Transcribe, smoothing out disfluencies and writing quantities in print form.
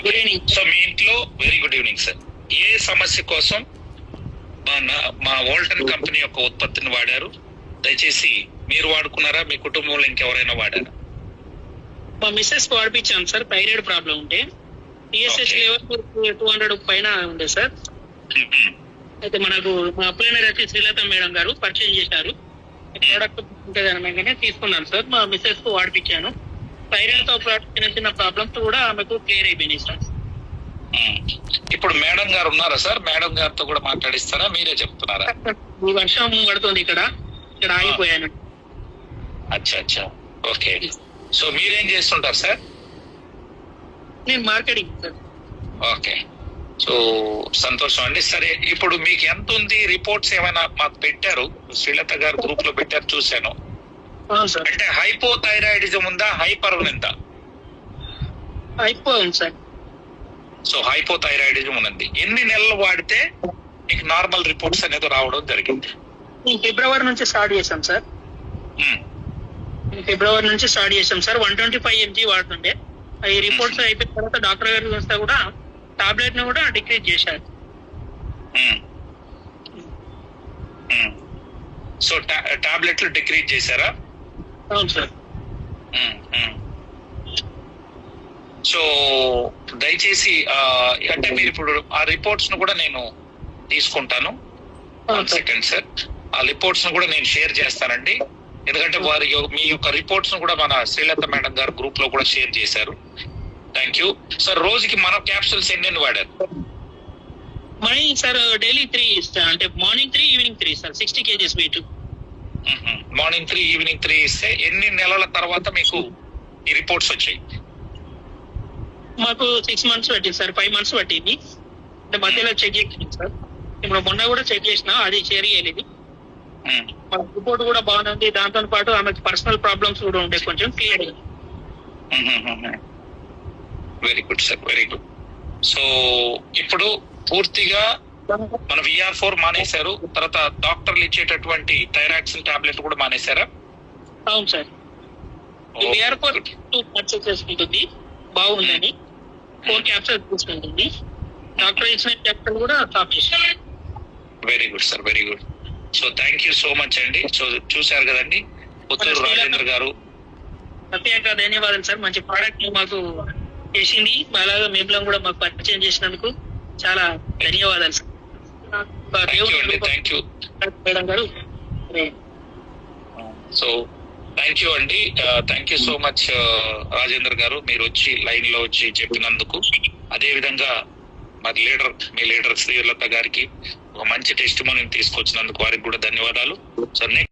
Good evening. So మీ ఇంట్లో very good evening sir. ఏ సమస్య కోసం మా వోల్టన్ కంపెనీ యొక్క ఉత్పత్తిని వాడారు? దయచేసి మీరు వాడుకున్నారా, మీ కుటుంబంలో ఇంకెవరైనా వాడారా? మా మిస్సెస్ వాడిపించాను సార్. థైరాయిడ్ ప్రాబ్లం ఉంటే టీఎస్హెచ్ లెవెల్ 200 పైన ఉండే సార్. అయితే మనకు మా అప్లైనర్ వచ్చి శ్రీలత మేడం గారు పరిచయం చేశారు. ప్రోడక్ట్ ఉంటుంది అనగానే తీసుకున్నాను సార్. మా మిస్సెస్ కు వాడిపించాను. థైరాయిడ్ తో చిన్న చిన్న ప్రాబ్లమ్స్ కూడా ఆమెకు క్లియర్ అయిపోయినాయి సార్. ఇప్పుడు మేడం గారు ఉన్నారా సార్? మేడం గారితో కూడా మాట్లాడిస్తారా, మీరే చెప్తున్నారా? ఈ వర్షం పడుతుంది ఇక్కడ ఆగిపోయాను. అచ్చా అచ్చా, ఓకే. సో మీరేం చేస్తుంటారు సార్? నేను మార్కెటింగ్ సార్. ఓకే, సో సంతోషం అండి. సరే, ఇప్పుడు మీకు ఎంత ఉంది? రిపోర్ట్స్ ఏమైనా మాకు పెట్టారు, శ్రీలత గారు గ్రూప్ లో పెట్టారు, చూశాను. అంటే హైపోథైరాయిడిజం ఉందా, హైపర్ ఉందా? హైపో ఉంది సార్. సో హైపోథైరాయిడిజం ఉన్నది. ఎన్ని నెలలు వాడితే మీకు నార్మల్ రిపోర్ట్స్ అనేది రావడం జరిగింది? ఫిబ్రవరి నుంచి స్టార్ట్ చేశాం సార్. ఫిబ్రవరి నుంచి స్టార్ట్ చేశాం సార్. 125 mg వాడుతుండే. ఈ రిపోర్ట్స్ అయిపోయిన తర్వాత డాక్టర్ గారి చూస్తే కూడా టాబ్లెట్ ని కూడా డిక్రీజ్ చేశారు. సో టాబ్లెట్లు డిక్రీజ్ చేశారా? అవును సార్. సో దయచేసి అంటే మీరు ఇప్పుడు ఆ రిపోర్ట్స్ ను కూడా నేను తీసుకుంటాను. సెకండ్ సార్, ఆ రిపోర్ట్స్ ను కూడా నేను షేర్ చేస్తానండి. ఎందుకంటే వారి మీ యొక్క రిపోర్ట్స్ ను కూడా మన శ్రీలత మేడం గారు గ్రూప్ లో కూడా షేర్ చేశారు. Thank you sir. రోజుకి మన క్యాప్సూల్స్ ఎన్ని వాడారు? మార్నింగ్ సార్ డైలీ 3 అంటే morning 3 evening 3 sir. 60 kgs weight. Morning 3 evening 3 ఇస్తే ఎన్ని నెలల తర్వాత మీకు ఈ రిపోర్ట్స్ వచ్చాయి? మాకు 6 months పట్టింది సార్. 5 months పట్టింది. అంటే మధ్యలో చెక్ చేసింది సార్. ఇప్పుడు మొన్న కూడా చెక్ చేసినా, అది షేర్ చేయలేదు. రిపోర్ట్ కూడా బాగానే ఉంది. దాంతో పాటు ఆమెకు పర్సనల్ ప్రాబ్లమ్స్ కూడా ఉండే, కొంచెం క్లియర్ అయింది. Very good sir, very good. So ఇప్పుడు పూర్తిగా మన VR4 మానేశారు, తర్వాత డాక్టర్లు ఇచ్చేటటువంటి థైరాక్సిన్ టాబ్లెట్ కూడా మానేశారా? అవును సార్. VR4 చేసుకుంటుంది, బాగుందని 4 క్యాప్సూల్స్ తీసుకుంటుంది. డాక్టర్ ఇచ్చిన క్యాప్సూల్ కూడా స్టాప్ చేశారు. Very good sir, very good. So thank you so much అండి. సో చూశారు కదండి, పుత్తూరు రాజేంద్ర గారు. ప్రత్యేక ధన్యవాదాలు సార్. మంచి ప్రోడక్ట్ మాకు చేసింది, అలాగే మేము కూడా మాకు పరిచయం చేసినందుకు చాలా ధన్యవాదాలు సార్. థ్యాంక్ యూ మేడం గారు. సో థ్యాంక్ యూ అండి. Thank you so much Rajendra గారు, మీరు వచ్చి లైన్ లో వచ్చి చెప్పినందుకు. అదే విధంగా మీ లీడర్ శ్రీలత గారికి ఒక మంచి టెస్టిమోనీ తీసుకొచ్చినందుకు వారికి కూడా ధన్యవాదాలు. So next